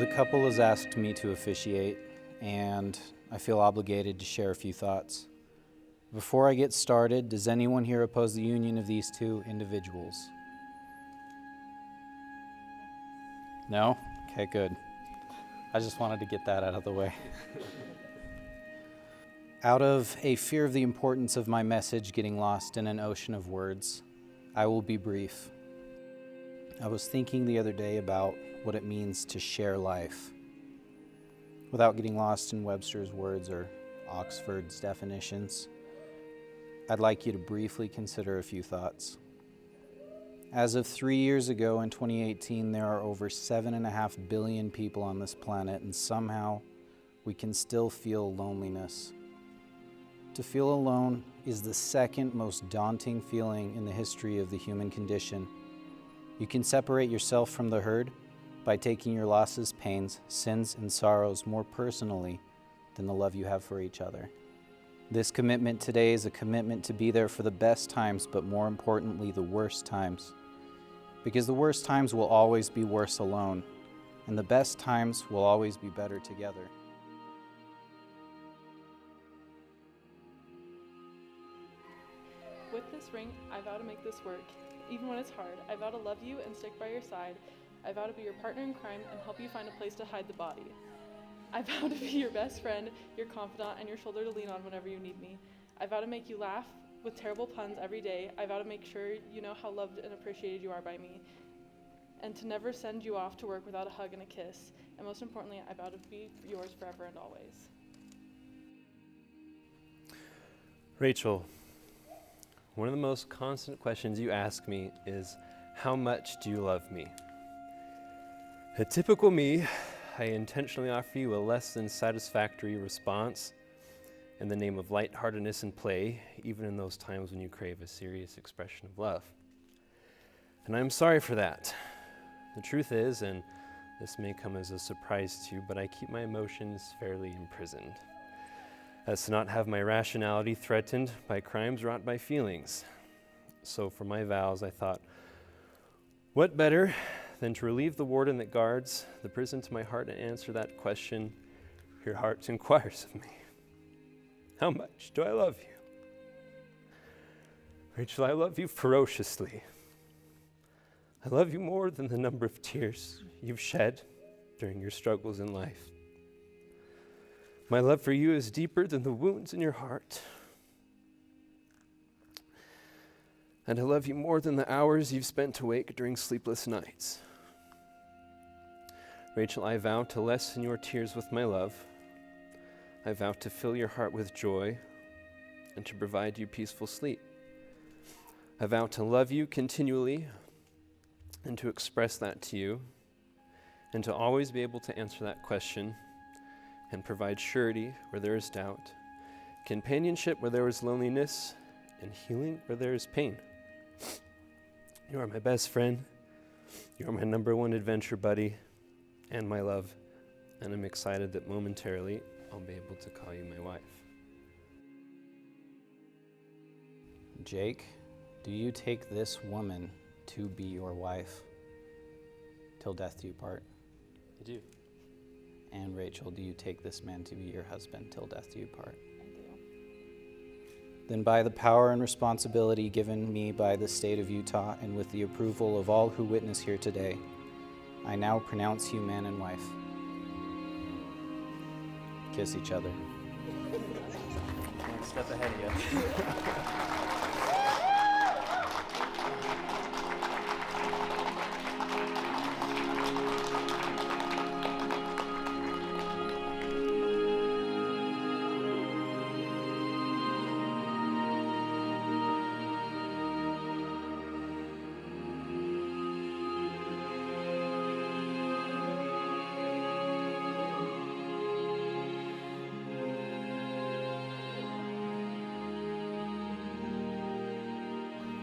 The couple has asked me to officiate, and I feel obligated to share a few thoughts. Before I get started, does anyone here oppose the union of these two individuals? No? Okay, good. I just wanted to get that out of the way. Out of a fear of the importance of my message getting lost in an ocean of words, I will be brief. I was thinking the other day about what it means to share life. Without getting lost in Webster's words or Oxford's definitions, I'd like you to briefly consider a few thoughts. As of 3 years ago in 2018, there are over 7.5 billion people on this planet, and somehow we can still feel loneliness. To feel alone is the second most daunting feeling in the history of the human condition. You can separate yourself from the herd by taking your losses, pains, sins, and sorrows more personally than the love you have for each other. This commitment today is a commitment to be there for the best times, but more importantly, the worst times. Because the worst times will always be worse alone, and the best times will always be better together. With this ring, I vow to make this work. Even when it's hard, I vow to love you and stick by your side. I vow to be your partner in crime and help you find a place to hide the body. I vow to be your best friend, your confidant, and your shoulder to lean on whenever you need me. I vow to make you laugh with terrible puns every day. I vow to make sure you know how loved and appreciated you are by me. And to never send you off to work without a hug and a kiss. And most importantly, I vow to be yours forever and always. Rachel, one of the most constant questions you ask me is, how much do you love me? A typical me, I intentionally offer you a less than satisfactory response in the name of lightheartedness and play, even in those times when you crave a serious expression of love. And I'm sorry for that. The truth is, and this may come as a surprise to you, but I keep my emotions fairly imprisoned, as to not have my rationality threatened by crimes wrought by feelings. So for my vows, I thought, what better than to relieve the warden that guards the prison to my heart and answer that question your heart inquires of me. How much do I love you? Rachel, I love you ferociously. I love you more than the number of tears you've shed during your struggles in life. My love for you is deeper than the wounds in your heart. And I love you more than the hours you've spent awake during sleepless nights. Rachel, I vow to lessen your tears with my love. I vow to fill your heart with joy and to provide you peaceful sleep. I vow to love you continually and to express that to you and to always be able to answer that question and provide surety where there is doubt, companionship where there is loneliness, and healing where there is pain. You are my best friend. You are my number one adventure buddy and my love, and I'm excited that momentarily I'll be able to call you my wife. Jake, do you take this woman to be your wife till death do you part? I do. And Rachel, do you take this man to be your husband till death do you part? I do. Then by the power and responsibility given me by the state of Utah and with the approval of all who witness here today, I now pronounce you man and wife. Kiss each other. One step ahead of you.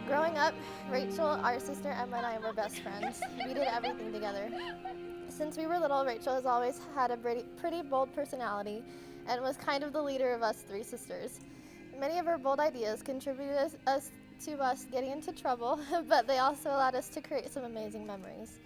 Growing up, Rachel, our sister Emma, and I were best friends. We did everything together. Since we were little, Rachel has always had a pretty bold personality and was kind of the leader of us three sisters. Many of her bold ideas contributed to us getting into trouble, but they also allowed us to create some amazing memories.